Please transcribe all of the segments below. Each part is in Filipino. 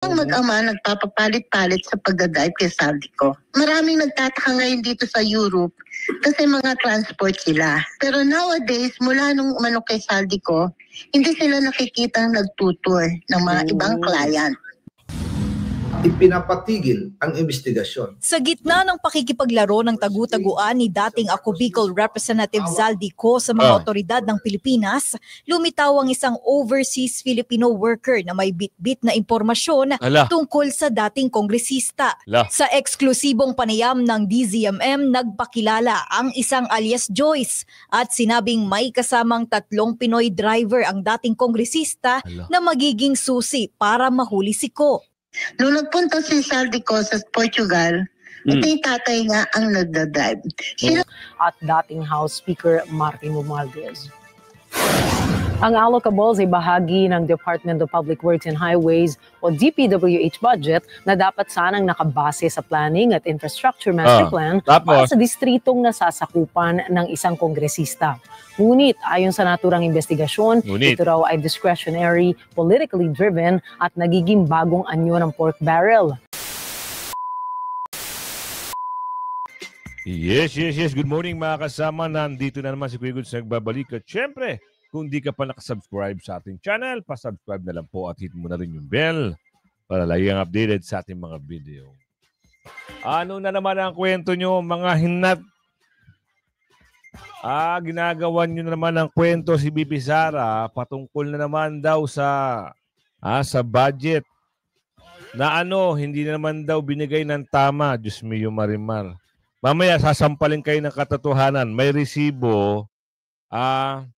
Ang mag-ama nagpapapalit-palit sa pagdadrive kay Saldico. Maraming nagtataka ngayon dito sa Europe kasi mga transport sila. Pero nowadays, mula nung umano kay Saldico, hindi sila nakikitang nagtutour ng mga ibang client. Ipinapatigil ang investigasyon. Sa gitna ng pakikipaglaro ng tagu-taguan ni dating Ako Bicol Representative Zaldico sa mga otoridad ng Pilipinas, lumitaw ang isang overseas Filipino worker na may bit-bit na impormasyon tungkol sa dating kongresista. Sa eksklusibong panayam ng DZMM, nagpakilala ang isang alias Joyce at sinabing may kasamang 3 Pinoy driver ang dating kongresista na magiging susi para mahuli si Ko. Nung nagpunta si Saldico sa Portugal, ito yung tatay nga ang nagdadrive. At dating House Speaker Martin Romualdez. Ang allocables ay bahagi ng Department of Public Works and Highways o DPWH budget na dapat sanang nakabase sa Planning at Infrastructure Master Plan para sa distritong nasasakupan ng isang kongresista. Ngunit ayon sa naturang investigasyon, ito raw ay discretionary, politically driven at nagiging bagong anyo ng pork barrel. Yes. Good morning mga kasama. Nandito na naman si Kuya Goods nagbabalik. At syempre, kung di ka pa nakasubscribe sa ating channel, pasubscribe na lang po at hit mo na rin yung bell para lagi kang updated sa ating mga video. Ano na naman ang kwento nyo mga hinat? Ginagawa nyo na naman ang kwento si Bibi Sara patungkol na naman daw sa budget na hindi na naman daw binigay ng tama. Diyos mio Marimar. Mamaya sasampalin kayo ng katotohanan. May resibo. The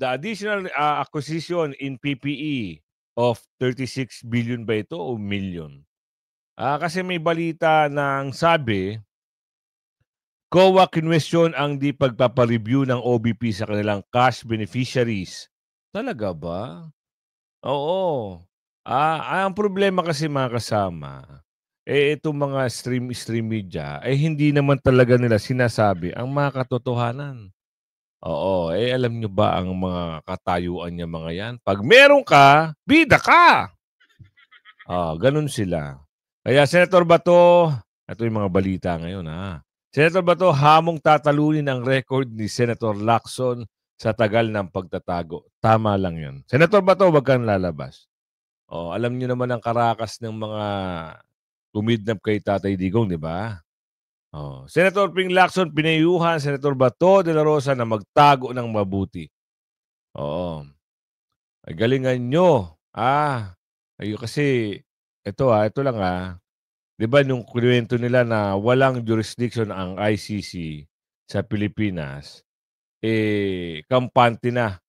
additional acquisition in PPE of 36 billion ba ito o million? Kasi may balita ng sabi, COA kinwestiyon ang di pagpapareview ng OBP sa kanilang cash beneficiaries. Talaga ba? Oo. Ang problema kasi mga kasama, itong mga stream media, hindi naman talaga nila sinasabi ang mga katotohanan. Oo, alam nyo ba ang mga katayuan niya mga yan? Pag meron ka, bida ka! Ganun sila. Kaya Senator Bato, ito yung mga balita ngayon Senator Bato, hamong tatalunin ang record ni Senator Lacson sa tagal ng pagtatago. Tama lang yun. Senator Bato, wag kang lalabas. Alam niyo naman ang karakas ng mga kumidnap kay Tatay Digong, di ba? Senator Ping Lacson, pinayuhan Senator Bato de la Rosa na magtago ng mabuti. Ay, galingan nyo. Kasi, ito lang Di ba nung kwento nila na walang jurisdiction ang ICC sa Pilipinas, kampante na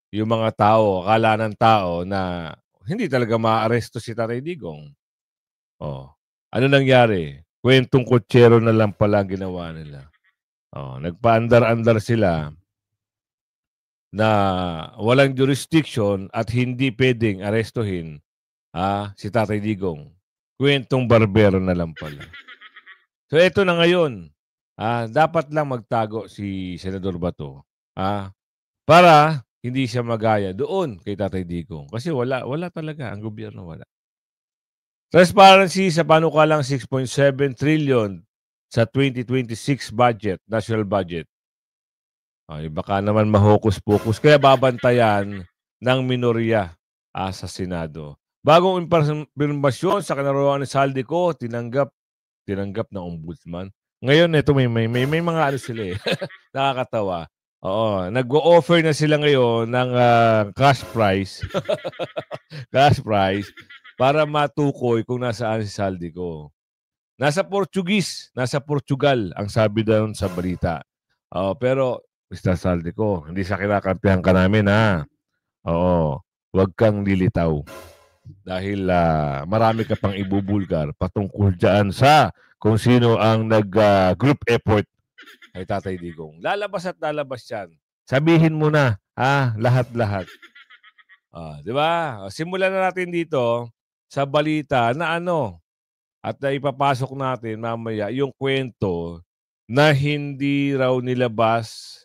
yung mga tao, akala ng tao na hindi talaga maaresto si Tatay Digong. Ano nangyari? Kwentong kutsero na lang pala ang ginawa nila. Nagpaandar-andar sila na walang jurisdiction at hindi pwedeng arestuhin si Tatay Digong. Kwentong barbero na lang pala. So ito na ngayon. Dapat lang magtago si Senador Bato para hindi siya magaya doon kay Tatay Digong. Kasi wala talaga. Ang gobyerno wala. Transparency sa panukalang 6.7 trillion sa 2026 budget, national budget. Baka naman mahokus-pokus. Kaya babantayan ng minorya sa Senado. Bagong impormasyon sa kinaroon ni Saldico, tinanggap ng ombudsman. Ngayon, ito may mga sila nakakatawa. Nag-o-offer na sila ngayon ng cash prize. Cash prize para matukoy kung nasaan si Saldico. Nasa Portugal ang sabi doon sa balita. Pero, Mr. Saldico, hindi sa kinakampihan ka namin huwag kang lilitaw. Dahil marami ka pang ibubulgar patungkol dyan sa kung sino ang nag-group effort ay Tatay Digong. Lalabas at lalabas yan. Sabihin mo na, lahat-lahat. Di ba? Simulan na natin dito sa balita na at ipapasok natin mamaya yung kwento na hindi raw nilabas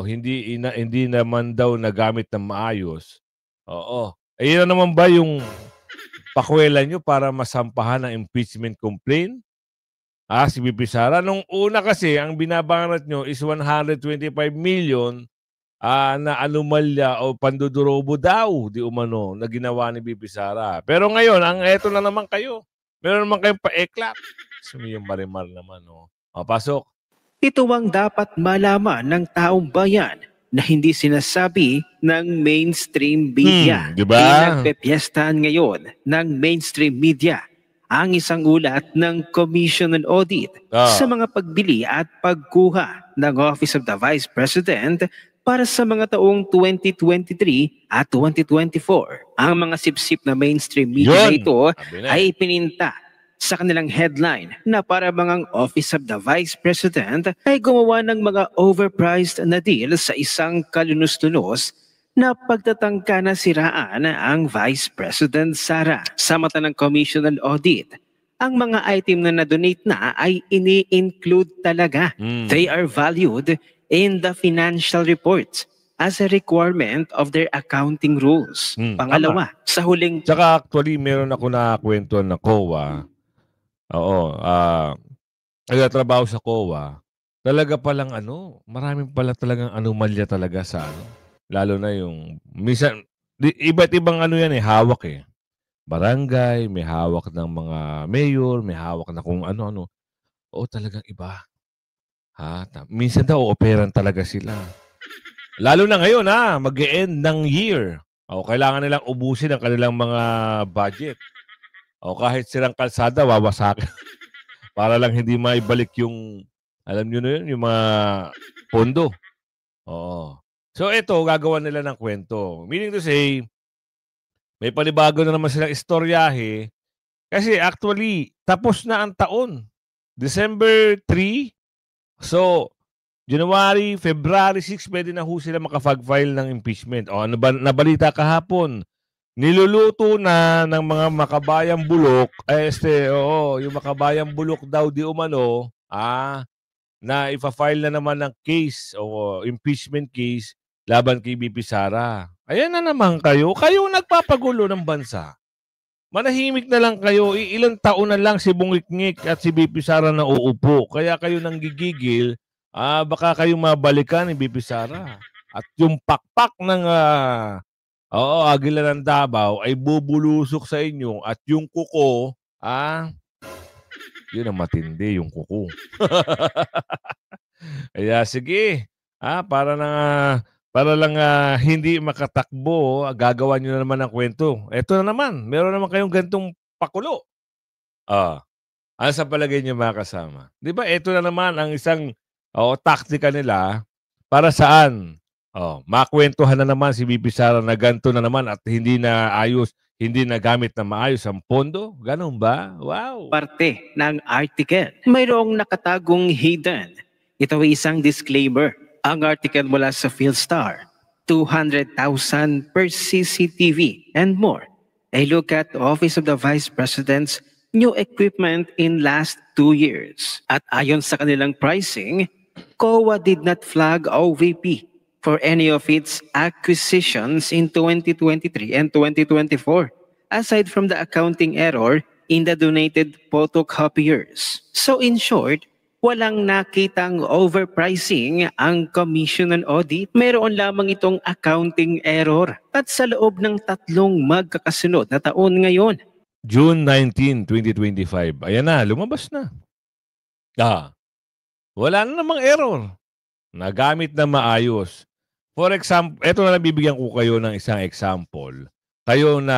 hindi naman daw nagamit ng maayos Ayun naman ba yung pakwela nyo para masampahan ng impeachment complaint? Si BP Sara. Nung una kasi, ang binabangat nyo is 125 million na anomalya o pandudurobo daw, di umano, na ginawa ni BP Sara. Pero ngayon, eto na naman kayo. Meron naman kayong pa-eklap. Sumiyong marimar naman, no? Pasok. Ito ang dapat malaman ng taong bayan na hindi sinasabi ng mainstream media. Diba? Nagpepiestahan ngayon ng mainstream media ang isang ulat ng Commission on Audit sa mga pagbili at pagkuha ng Office of the Vice President para sa mga taong 2023 at 2024. Ang mga sipsip na mainstream media na ito ay ipininta sa kanilang headline na para bang ang Office of the Vice President ay gumawa ng mga overpriced na deal sa isang kalunos-lunos na pagtatangka na siraan ang Vice President Sara. Sa mata ng Commission on Audit, ang mga item na na-donate na ay ini-include talaga. They are valued in the financial reports as a requirement of their accounting rules. Pangalawa, sa huling... Tsaka actually, meron ako nakakwentuhan na COA. Nagtatrabaho sa COA. Talaga palang maraming pala talagang anomalya talaga sa lalo na yung, minsan, iba't ibang yan hawak barangay, may hawak ng mga mayor, may hawak na kung ano-ano. Talagang iba. Minsan daw, operan talaga sila. Lalo na ngayon, mag-e-end ng year. Kailangan nilang ubusin ang kanilang mga budget. Kahit silang kalsada, wawasakin. Para lang hindi maibalik yung, alam nyo na yun, yung mga pondo. So ito, gagawa nila ng kwento. Meaning to say, may panibago na naman silang istoryahe. Kasi actually, tapos na ang taon. December 3. So, January, February 6, pwede na sila makafile ng impeachment. Ano ba nabalita kahapon? Niluluto na ng mga makabayang bulok. Yung makabayang bulok daw di umano, na ipa-file na naman ng case o impeachment case laban kay BP Sara. Ayan na naman kayo. Kayo nagpapagulo ng bansa. Manahimik na lang kayo. Ilang taon na lang si Bungiknik at si BP Sara na uupo. Kaya kayo nang gigigil, baka kayo mabalikan ni BP Sara. At yung pakpak ng Agila ng Davao ay bubulusok sa inyo. At yung kuko, yun ang matindi, yung kuko. Kaya sige, para lang hindi makatakbo, gagawa nyo na naman ng kwento. Ito na naman, meron naman kayong gantong pakulo. Ano sa palagay nyo mga kasama? Di ba, ito na naman ang isang taktika nila para saan? Makwentuhan na naman si BP Sara na ganito na naman at hindi na ayos, hindi na gamit na maayos ang pondo? Ganun ba? Wow! Parte ng article. Mayroong nakatagong hidden. Ito ay isang disclaimer. Ang article mula sa PhilStar, 200,000 per CCTV and more. A look at the Office of the Vice President's new equipment in last 2 years. At ayon sa kanilang pricing, COA did not flag OVP for any of its acquisitions in 2023 and 2024, aside from the accounting error in the donated photocopiers. So in short, walang nakitang overpricing ang Commission on Audit. Meron lamang itong accounting error. At sa loob ng 3 magkakasunod na taon ngayon. June 19, 2025. Ayan na, lumabas na. Wala na namang error. Nagamit na maayos. For example, eto na lang bibigyan ko kayo ng isang example. Kayo na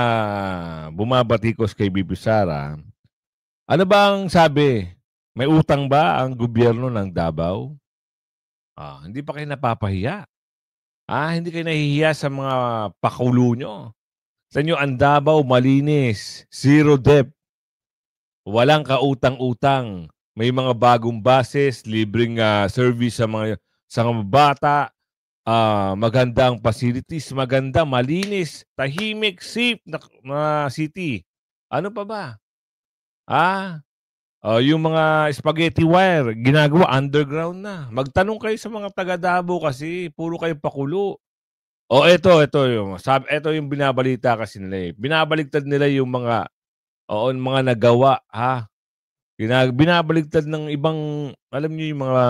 bumabatikos kay BP Sara, ano bang sabi? May utang ba ang gobyerno ng Davao? Hindi pa kayo napapahiya. Hindi kayo nahihiya sa mga pakulo nyo. Sa inyo, ang Davao malinis, zero debt, walang kautang-utang, may mga bagong bases, libreng service sa mga bata, magandang facilities, maganda, malinis, tahimik, safe na city. Ano pa ba? Yung mga spaghetti wire, ginagawa underground na. Magtanong kayo sa mga taga Davao kasi puro kayo pakulo. ito yung binabalita kasi nila eh. Binabaligtad nila yung mga mga nagawa, ha. Binabaligtad ng ibang, alam niyo yung mga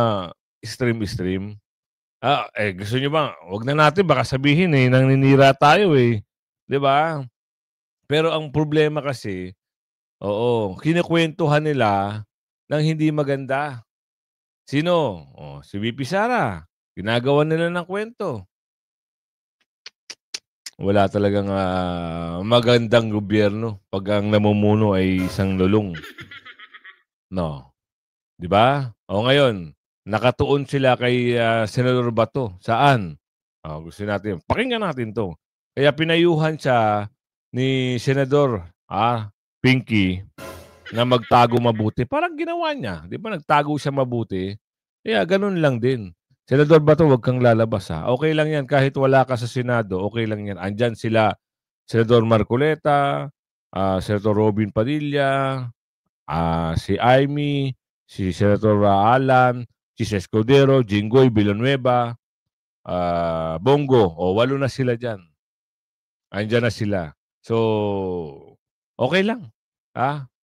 stream. Gusto niyo ba, wag na natin baka sabihin eh naninira tayo eh, 'di ba? Pero ang problema kasi, kinukuwentuhan nila ng hindi maganda. Sino? Si VP Sara. Ginagawan nila ng kwento. Wala talagang magandang gobyerno pag ang namumuno ay isang lulong. No. 'Di ba? Ngayon, nakatuon sila kay Senador Bato. Saan? Gusto natin. Pakinggan natin 'to. Kaya pinayuhan siya ni Senador Pinky na magtago mabuti. Parang ginawa niya. 'Di ba nagtago siya mabuti? Kaya ganun lang din. Senador Bato, huwag kang lalabas ha. Okay lang yan. Kahit wala ka sa Senado, okay lang yan. Andyan sila, Senador Marcoleta, Senator Robin Padilla, si Amy, si Senator Alan, si Escudero, Jinggoy Villanueva, Bongo. 8 na sila dyan. Andyan na sila. So, okay lang.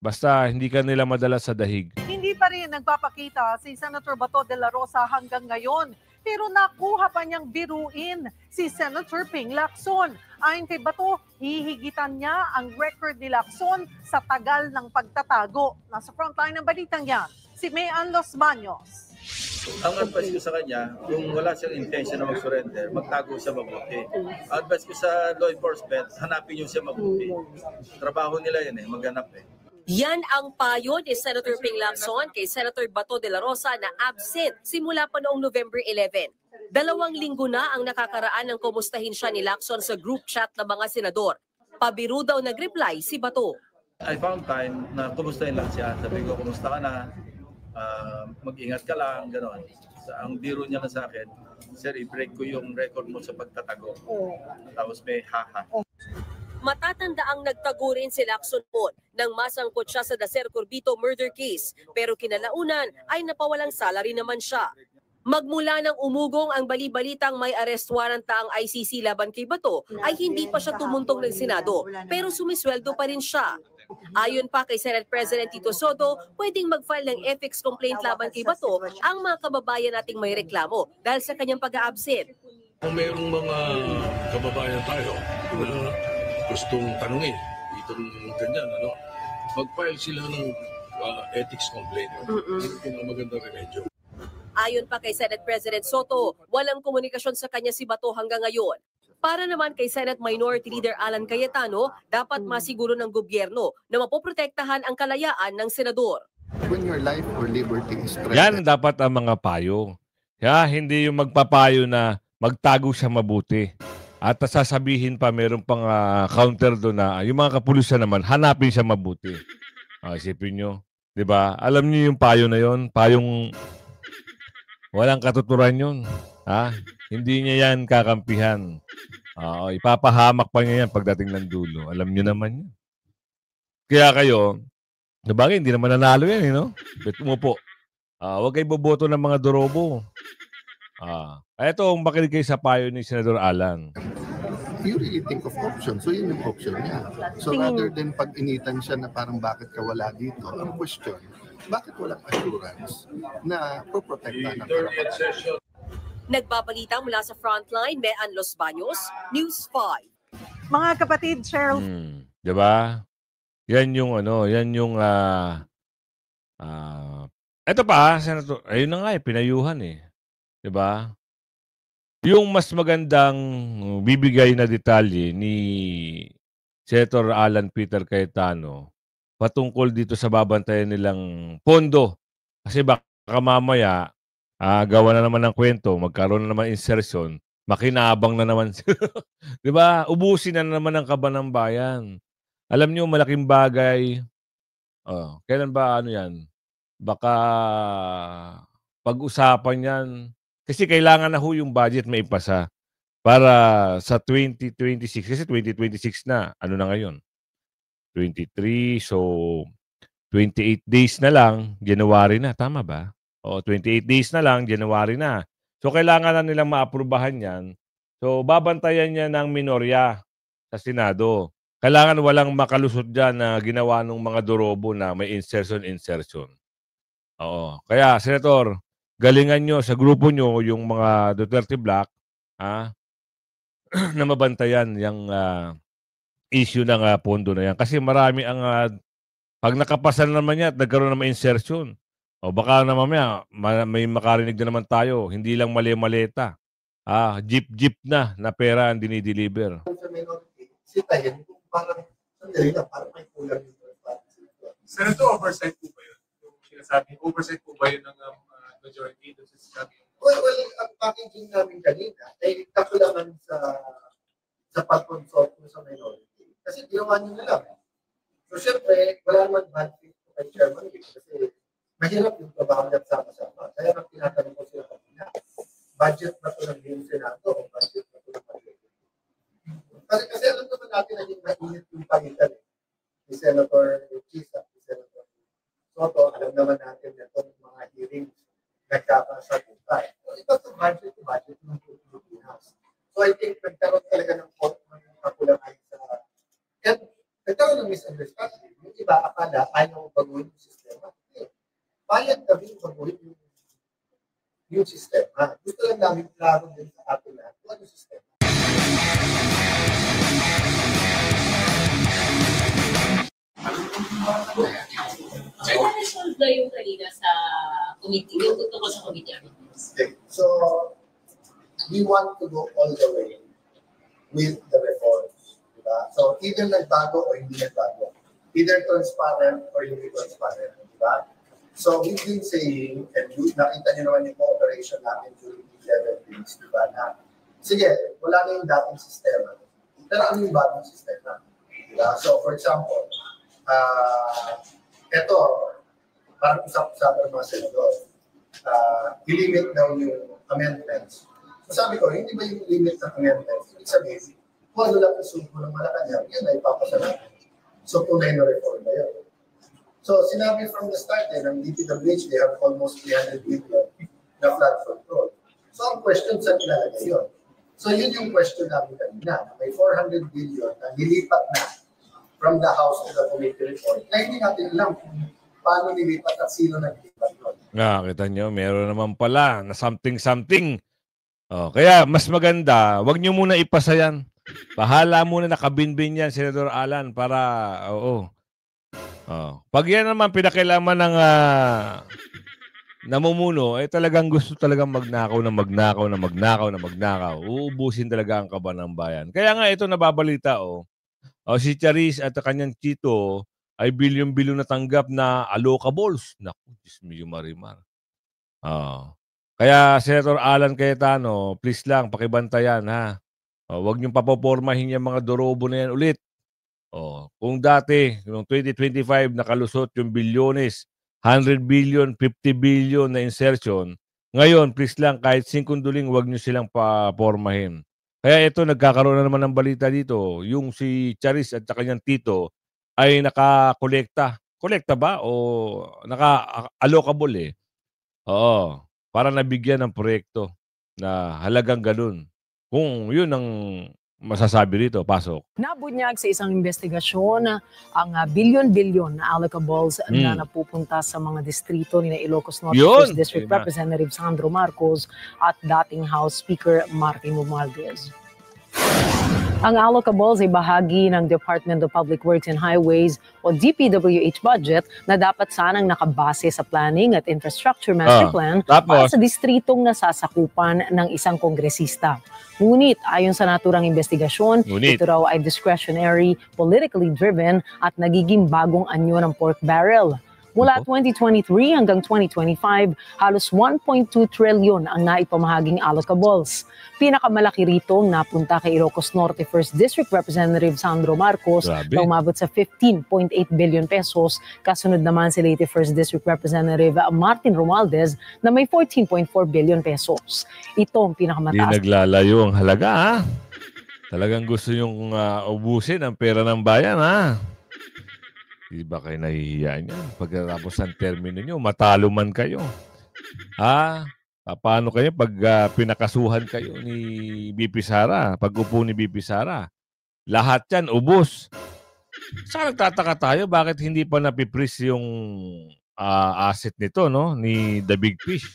Basta hindi ka nila madala sa dahig. Hindi pa rin nagpapakita si Senator Bato de la Rosa hanggang ngayon. Pero nakuha pa niyang biruin si Senator Ping Lacson. Ayon kay Bato, hihigitan niya ang record ni Lacson sa tagal ng pagtatago. Nasa frontline ng balitang yan, si Mayan Los Baños. Ang advice ko sa kanya, kung wala siyang intention na mag-surrender, magtago siya mabuti. Advice ko sa law enforcement, hanapin niyo siya mabuti. Trabaho nila yan maghanap Yan ang payo ni Senator Ping Lacson kay Senator Bato de la Rosa na absent simula pa noong November 11. 2 linggo na ang nakakaraan ng kumustahin siya ni Lacson sa group chat ng mga senador. Pabiru daw nag-reply si Bato. I found time na kumustahin lang siya. Sabi ko, kumusta ka na? Mag-ingat ka lang, gano'n. Ang biro niya na sa akin, sir, i-break ko yung record mo sa pagtatago. Tapos may haha. Matatanda ang nagtago rin si Lacson po nang masangkot siya sa Dacer Corbito murder case, pero kinalaunan ay napawalang salary naman siya. Magmula nang umugong ang bali-balitang may arrest warrant ang ICC laban kay Bato, ay hindi pa siya tumuntong ng Senado, pero sumisweldo pa rin siya. Ayon pa kay Senate President Tito Soto, pwedeng mag-file ng ethics complaint laban kay Bato ang mga kababayan nating may reklamo dahil sa kanyang pag-a-absent. Kung mayroong mga kababayan tayo na gustong tanungin, itong ganyan, mag-file sila ng ethics complaint. Ito yung magandang remedyo. Ayon pa kay Senate President Soto, walang komunikasyon sa kanya si Bato hanggang ngayon. Para naman kay Senate Minority Leader Alan Cayetano, dapat masiguro ng gobyerno na mapoprotektahan ang kalayaan ng senador. When your life or liberty is threatened. Yan dapat ang mga payo. Hindi yung magpapayo na magtago siya mabuti. At sasabihin pa, meron pang counter doon na yung mga kapulisan naman, hanapin siya mabuti. Isipin nyo. Diba? Alam niyo yung payo na yon, payong walang katuturan yun. Hindi niya yan kakampihan. Ipapahamak pa niya yan pagdating ng dulo. Alam niyo naman yan. Kaya kayo, nabagay, hindi naman nanalo yan, Bet umupo. Huwag kayo boboto ng mga dorobo. Ito, makinig kayo sa payo ni Senador Alan. You really think of options. So yun yung option niya. So rather than pag-initan siya na parang bakit ka wala dito, ang question, bakit walang assurance na poprotektahan ng karapatan? Nagbabalita mula sa Frontline, Mayan Los Baños, News 5. Mga kapatid, Cheryl. Diba? Yan yung ito pa, Senator, ayun na nga pinayuhan Diba? Yung mas magandang bibigay na detalye ni Senator Alan Peter Cayetano patungkol dito sa babantayan nilang pondo. Kasi baka mamaya, gawa na naman ng kwento, magkaroon na naman insertion, makinabang na naman. Diba? Ubusin na naman ang kaba ng bayan. Alam niyo, malaking bagay. Kailan ba yan? Baka pag-usapan yan. Kasi kailangan na yung budget may ipasa para sa 2026. Kasi 2026 na. Ano na ngayon? 23. So, 28 days na lang. January na. Tama ba? 28 days na lang. January na. So, kailangan na nilang maaprubahan yan. So, babantayan niya ng minorya sa Senado. Kailangan walang makalusot dyan na ginawa ng mga dorobo na may insertion. Oo. Kaya, Senator, galingan nyo sa grupo nyo yung mga Duterte Black na mabantayan yung issue ng pondo na yan. Kasi marami ang pag nakapasa na naman yan at nagkaroon ng insertion, o baka naman may makarinig na naman tayo, hindi lang mali-maleta. Jeep na pera ang dinideliver. Sitahin kung parang sandali lang, parang may kulang yung Senator, oversight po ba yun? Yung sinasabi, oversight po ba yun ng majority doon sa sinasabi? Well, ang packaging namin kanina ay kakulangan sa pag-consult mo sa minority. Kasi ginawa nyo na lang. So, syempre, wala naman bad fit kay Chairman kasi mahirap yung trabaho niya sama-sama. Kaya nang tinatanong ko sila kanina, budget na ito ng Buong Senado o budget na ito ng Majority. Kasi alam naman natin na yung mainit yung pagitan ni Senator Chisa, ni Senator Soto. Alam naman natin na itong mga hearings nagkakasagutan. So, ito itong budget ng Pilipinas. So, I think nagkaroon talaga ng kakulangan sa... And nagkaroon ng misunderstanding. Yung iba, akala ayaw baguhin yung sistema. Bayad kami baguhin yung sistema. Gusto lang namin klaro din sa atin na kung ano sistema. Na-resolve na yung kanina sa committee, yung tungkol sa committee. Okay. So, we want to go all the way with the reforms. Diba? So, either nagbago o hindi nagbago. Either transparent or hindi transparent. Diba? So, we've been saying, and nakita niyo naman yung cooperation natin during the 11 days, diba, na sige, wala na yung dating sistema. Pero ano yung bagong sistema? Diba? So, for example, ito, parang usap-usapan ng mga senador, i-limit daw yung amendments. So sabi ko, hindi ba yung limit ng amendments? Ibig sabihin, kung ano lang isulpo ng Malacanang, yun ay papasa natin. So tunay na reform na yun. So sinabi from the start, ng DPWH, they have almost 300 billion na flood control. So ang question, saan ilalagay yun? So yun yung question namin kanina. May 400 billion na nilipat na from the House to the committee report. Na hindi natin alam kung paano nilipat at sino naglipat yun. Kita nyo, meron naman pala na something. Kaya mas maganda, wag nyo muna ipasa yan. Bahala muna nakabinbin yan, Senator Alan, para, pag yan naman pinakilaman ng namumuno, talagang gusto talagang magnakaw. Uubusin talaga ang kaban ng bayan. Kaya nga ito nababalita, si Charis at kanyang tito ay bilyon-bilyon na tanggap na allocables. Naku, Diyos mo yung marimar. Kaya Senator Alan Cayetano, please lang, pakibantayan ha. Huwag niyong papopormahin yung mga dorobo na yan ulit. Kung dati, noong 2025, nakalusot yung bilyones, 100 billion, 50 billion na insertion. Ngayon, please lang, kahit singkunduling, huwag niyo silang papormahin. Kaya ito, nagkakaroon na naman ng balita dito. Yung si Charis at kanyang tito ay nakakolekta. Kolekta ba? O naka-allocable Oo. Para nabigyan ng proyekto na halagang ganun. Kung yun ang masasabi dito, pasok. Nabunyag sa isang investigasyon ang bilyon-bilyon na allocables na napupunta sa mga distrito ni Ilocos Norte First District Representative Sandro Marcos at dating House Speaker Martin Romualdez. Ang allocables ay bahagi ng Department of Public Works and Highways o DPWH budget na dapat sanang nakabase sa Planning at Infrastructure Master Plan para sa distritong nasasakupan ng isang kongresista. Ngunit ayon sa naturang investigasyon, ito raw ay discretionary, politically driven at nagiging bagong anyo ng pork barrel. Mula 2023 hanggang 2025, halos 1.2 trillion ang naipamahaging allocables. Pinakamalaki rito napunta kay Ilocos Norte First District Representative Sandro Marcos na umabot sa 15.8 billion pesos. Kasunod naman si Leyte First District Representative Martin Romualdez na may 14.4 billion pesos. Ito ang pinakamataas. Di naglalayo ang halaga ha. Talagang gusto yung ubusin ang pera ng bayan ha. Di ba kayo nahihiya niyan? Pagkatapos ng termino nyo, matalo man kayo. Paano kayo pag pinakasuhan kayo ni BP Sara, pag-upo ni BP Sara? Lahat yan, ubos. Saan nagtataka tayo, bakit hindi pa napipris yung asset nito, no? Ni The Big Fish?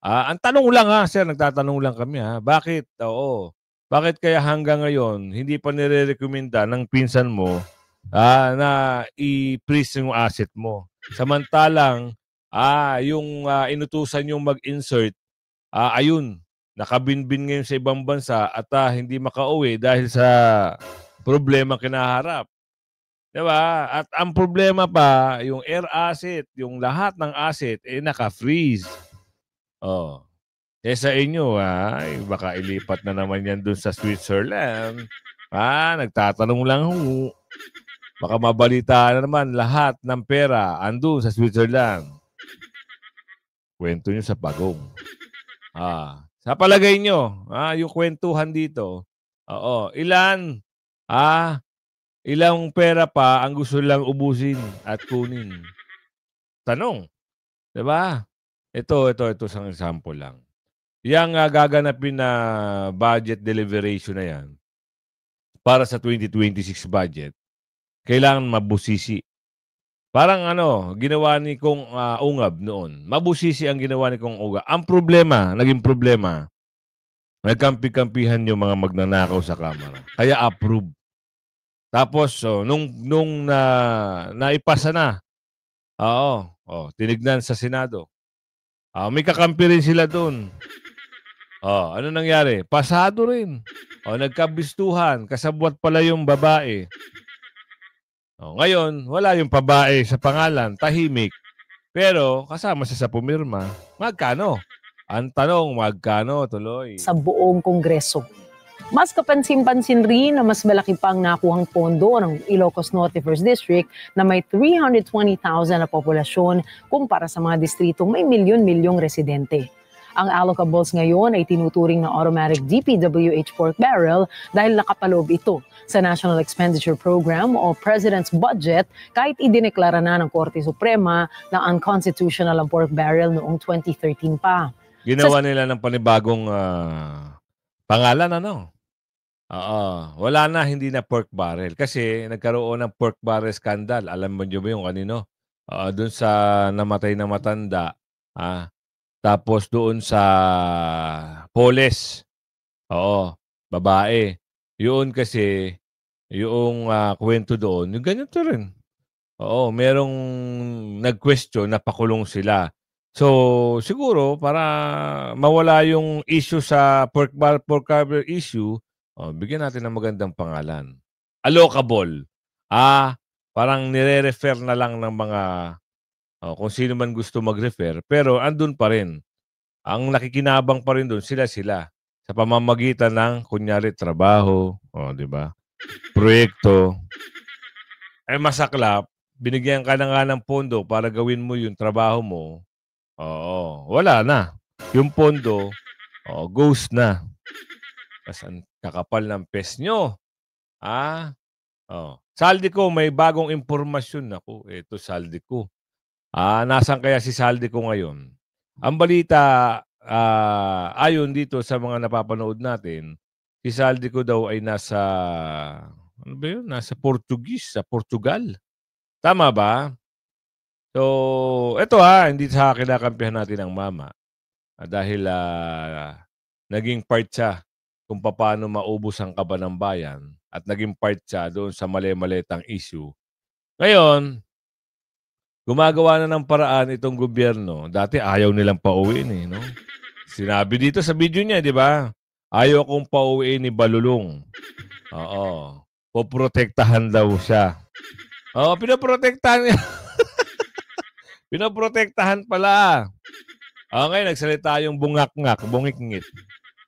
Ang tanong lang sir, nagtatanong lang kami bakit? Oo. Bakit kaya hanggang ngayon, hindi pa nire-recommenda ng pinsan mo na i-freeze yung asset mo? Samantalang, yung inutusan yung mag-insert, ayun, nakabinbin ngayon sa ibang bansa at hindi makauwi dahil sa problema kinaharap. Diba? At ang problema pa, yung air asset, yung lahat ng asset, naka-freeze. Oh. Sa inyo, baka ilipat na naman yan dun sa Switzerland. Nagtatanong lang ho. Baka mabalita na naman lahat ng pera andun sa Switzerland. Kwento nyo sa pagong. Sa palagay nyo, yung kwentuhan dito, ilang pera pa ang gusto lang ubusin at kunin? Tanong. Diba? Ito isang example lang. Yang gaganapin na budget deliberation na yan para sa 2026 budget, kailangan mabusisi. Parang ginawa ni Kong Ungab noon. Mabusisi ang ginawa ni Kong Ungab. Ang problema, naging problema, nagkampi-kampihan yung mga magnanakaw sa Kamara. Kaya approve. Tapos, nung naipasa na, tinignan sa Senado. May kakampi rin sila doon. Ano nangyari? Pasado rin. Nagkabistuhan. Kasabwat pala yung babae. Ngayon, wala yung babae sa pangalan. Tahimik. Pero, kasama siya sa pumirma. Magkano? Ang tanong, magkano tuloy? Sa buong Kongreso. Mas kapansin-pansin rin na mas malaki pang nakuhang pondo ng Ilocos Norte 1st District na may 320,000 na populasyon kumpara sa mga distritong may milyon-milyong residente. Ang allocables ngayon ay tinuturing na automatic DPWH pork barrel dahil nakapaloob ito sa National Expenditure Program o President's Budget kahit idineklara na ng Korte Suprema na unconstitutional ang pork barrel noong 2013 pa. Ginawa nila ng panibagong pangalan, wala na, hindi na pork barrel. Kasi nagkaroon ng pork barrel scandal. Alam mo nyo ba yung kanino? Doon sa namatay na matanda. Tapos doon sa Poles. Babae. Yun kasi, yung kwento doon, yung ganito rin. Merong nag-question na pakulong sila. So, siguro, para mawala yung issue sa pork barrel issue, bigyan natin ng magandang pangalan. Allocable. Parang nire-refer na lang ng mga kung sino man gusto mag-refer, pero andun pa rin. Ang nakikinabang pa rin doon, sila. Sa pamamagitan ng, kunyari, trabaho, di ba? Proyekto. Masaklap, binigyan ka na nga ng pondo para gawin mo yung trabaho mo. Wala na. Yung pondo, ghost na. Kasi ang kakapal ng pes nyo. Saldi ko, may bagong impormasyon ako. Ito, saldi ko. Nasaan kaya si saldi ko ngayon? Ang balita, ayon dito sa mga napapanood natin, si saldi ko daw ay nasa, Nasa sa Portugal. Tama ba? So, ito hindi sa kinakampihan natin ang mama. Dahil naging part siya kung paano maubos ang kaba ng bayan at naging part siya doon sa mali-malitang issue. Ngayon, gumagawa na ng paraan itong gobyerno. Dati ayaw nilang pauwiin no? Sinabi dito sa video niya, di ba? Ayaw kong pauwiin ni Balulong. Poprotektahan daw siya. Pinoprotektahan niya. Pinoprotektahan pala. Ngayon, nagsalita yung bungikngit.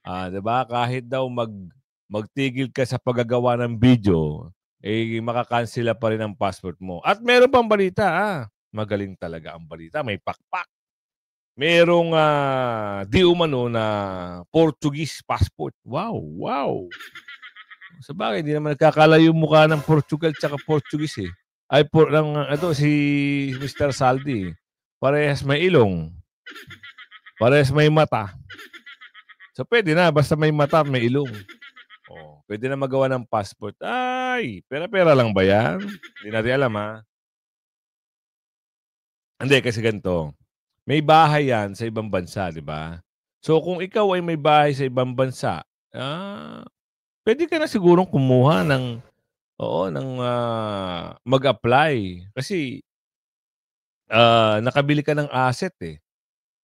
Diba? Kahit daw magtigil ka sa paggagawa ng video, makakansela pa rin ang passport mo. At meron pang balita, magaling talaga ang balita. May pakpak. Merong di umano na Portuguese passport. Wow. Sa bagay, hindi naman nagkakalayo yung mukha ng Portugal tsaka Portuguese ito si Mr. Saldi. Parehas may ilong. Parehas may mata. So pwede na, basta may mata, may ilong. Oh, pwede na magawa ng passport. Ay, pera-pera lang ba yan? Hindi natin alam, ha? Hindi, kasi ganito. May bahay yan sa ibang bansa, di ba? So kung ikaw ay may bahay sa ibang bansa, pwede ka na sigurong kumuha ng mag-apply. Kasi nakabili ka ng asset eh.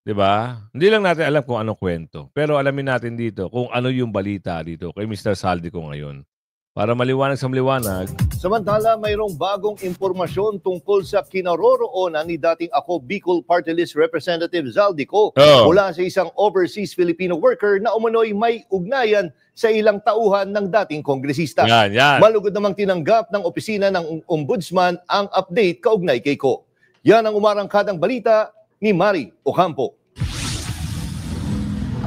'Di ba? Hindi lang natin alam kung anong kwento. Pero alamin natin dito kung ano yung balita dito kay Mr. Saldico ngayon. Para maliwanag sa maliwanag. Samantala, mayroong bagong impormasyon tungkol sa kinaroroonan ni dating Ako Bicol Party List Representative Zaldico mula sa isang overseas Filipino worker na umano'y may ugnayan sa ilang tauhan ng dating kongresista. Yan. Malugod namang tinanggap ng opisina ng Ombudsman ang update kaugnay kay Ko. Yan ang umarangkadang balita ni Mari Ocampo.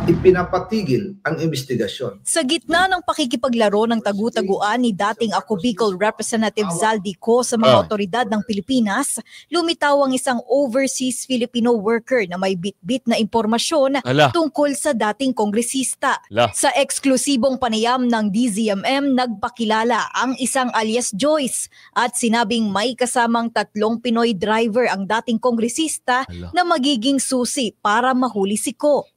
Ipinapatigil ang investigasyon. Sa gitna ng pakikipaglaro ng tagu-taguan ni dating Ako Bicol Representative Zaldico sa mga otoridad ng Pilipinas, lumitaw ang isang overseas Filipino worker na may bit-bit na impormasyon tungkol sa dating kongresista. Sa eksklusibong panayam ng DZMM, nagpakilala ang isang alias Joyce at sinabing may kasamang 3 Pinoy driver ang dating kongresista na magiging susi para mahuli si Ko.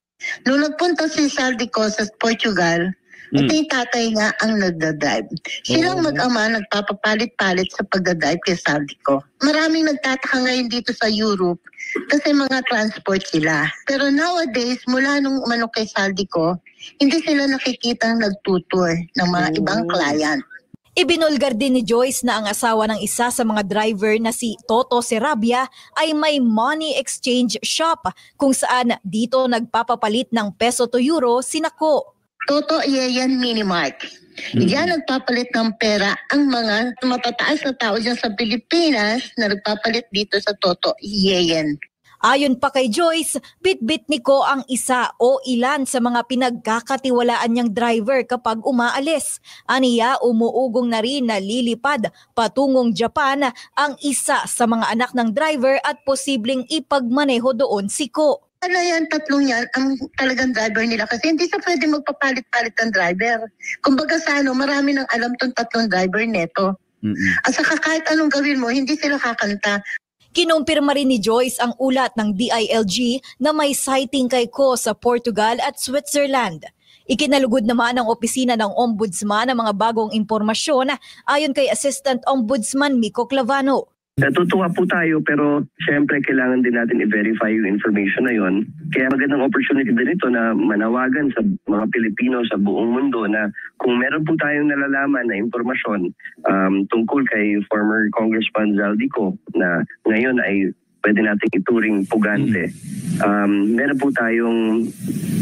Nung nagpunta si Zaldico sa Portugal, ito yung tatay nga ang nagdadrive. Silang mag-ama nagpapapalit-palit sa pagdadrive kay Zaldico. Maraming nagtataka ngayon dito sa Europe kasi mga transport sila. Pero nowadays, mula nung umano kay Zaldico, hindi sila nakikitang nagtutour ng mga ibang client. Ibinulgar din ni Joyce na ang asawa ng isa sa mga driver na si Toto Serabia ay may money exchange shop kung saan dito nagpapapalit ng peso to euro sina Ko. Toto Yeyen Minimart. Diyan nagpapalit ng pera ang mga matataas na tao dyan sa Pilipinas na nagpapalit dito sa Toto Yeyen. Ayon pa kay Joyce, bit-bit ni Ko ang isa o ilan sa mga pinagkakatiwalaan niyang driver kapag umaalis. Aniya, umuugong na rin na lilipad patungong Japan ang isa sa mga anak ng driver at posibleng ipagmaneho doon si Ko. Ano yan, 3 yan, ang talagang driver nila kasi hindi sa pwede magpapalit-palit ng driver. Kumbaga sa marami nang alam tong 3 driver neto. At saka kahit anong gawin mo, hindi sila kakanta. Kinumpirma rin ni Joyce ang ulat ng DILG na may sighting kay Ko sa Portugal at Switzerland. Ikinalugod naman ng opisina ng Ombudsman ang mga bagong impormasyon ayon kay Assistant Ombudsman Miko Clavano. Natutuwa po tayo pero siyempre kailangan din natin i-verify yung information na yon. Kaya magandang opportunity din ito na manawagan sa mga Pilipino sa buong mundo na kung meron po tayong nalalaman na impormasyon tungkol kay former Congressman Zaldico na ngayon ay pwede nating ituring pugante. Meron po tayong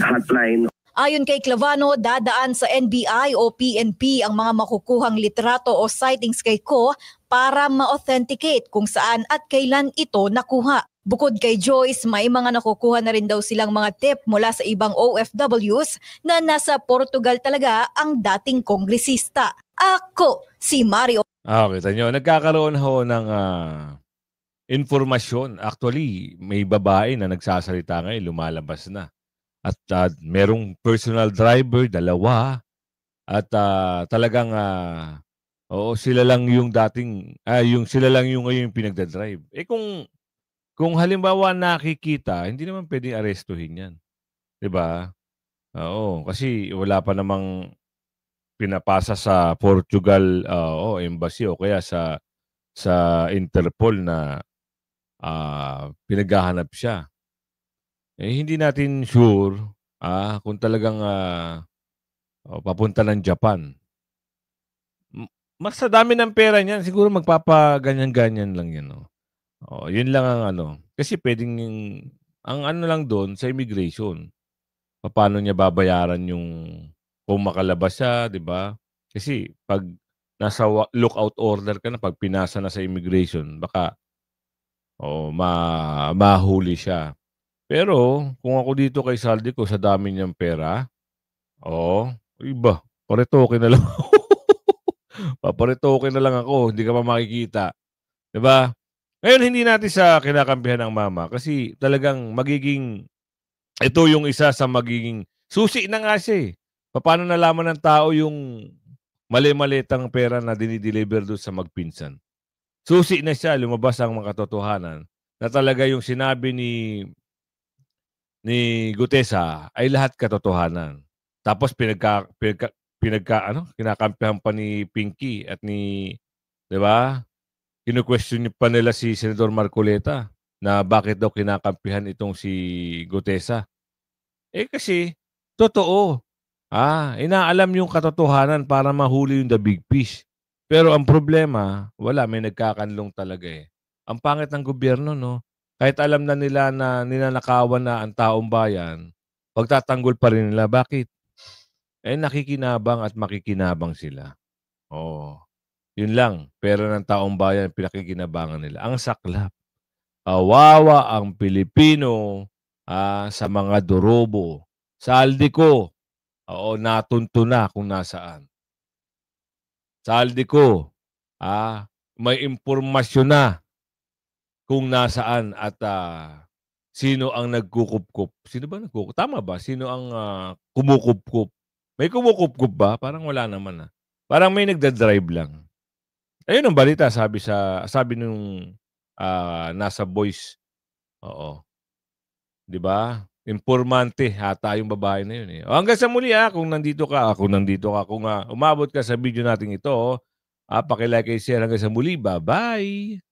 hotline. Ayon kay Clavano, dadaan sa NBI o PNP ang mga makukuhang litrato o sightings kay Ko para ma-authenticate kung saan at kailan ito nakuha. Bukod kay Joyce, may mga nakukuha na rin daw silang mga tip mula sa ibang OFWs na nasa Portugal talaga ang dating kongresista. Ako, si Mario. Kita nyo, nagkakaroon ho ng informasyon. Actually, may babae na nagsasalita ngayon, lumalabas na. At merong personal driver, 2. At talagang sila lang yung dating sila lang yung ngayon pinagdadrive. Kung halimbawa nakikita, hindi naman pwedeng arestuhin 'yan. 'Di ba? Oo, kasi wala pa namang pinapasa sa Portugal embassy o kaya sa Interpol na pinaghahanap siya. Hindi natin sure kung talagang papunta ng Japan. Mas sa dami ng pera niyan, siguro magpapaganyan-ganyan lang yan. Yun lang ang Kasi pwedeng, ang lang doon sa immigration. Paano niya babayaran yung, kung makalabas siya, di ba? Kasi pag nasa lookout order ka na, pag pinasa na sa immigration, baka mahuli siya. Pero, kung ako dito kay Zaldico sa dami niyang pera, iba, paretoke na lang ako. Paparetoke na lang ako, hindi ka pa makikita. Diba? Ngayon, hindi natin sa kinakampihan ng mama kasi talagang magiging ito yung isa sa magiging susi na nga siya eh. Paano nalaman ng tao yung mali-malitang pera na dinideliver doon sa magpinsan? Susi na siya, lumabas ang mga katotohanan na talaga yung sinabi ni Gutesa ay lahat katotohanan. Tapos kinakampihan pa ni Pinky at ni, 'di ba? Kinu-question pa nila si Senador Marcoleta na bakit daw kinakampihan itong si Gutesa. Kasi totoo. Inaalam yung katotohanan para mahuli yung the big fish. Pero ang problema, wala, may nagkakanlong talaga eh. Ang pangit ng gobyerno, no? Kahit alam na nila na ninanakawan na ang taong bayan, pagtatanggol pa rin nila. Bakit? Nakikinabang at makikinabang sila. Yun lang. Pera ng taong bayan, pinakikinabangan nila. Ang saklap. Kawawa ang Pilipino sa mga durobo. Saldi ko. Natunto na kung nasaan. Saldi ko, may impormasyon na kung nasaan at sino ang nagkukupkup. Sino ba nagkukupkup? Tama ba? Sino ang kumukupkup? May kumukupkup ba? Parang wala naman. Parang may nagdadrive lang. Ayun ang balita, sabi nung nasa voice. Oo. 'Di ba? Informante ata yung babae na yun eh. Hanggang sa muli kung nandito ka, kung umabot ka sa video natin ito, paki-like and share hanggang sa muli. Bye-bye!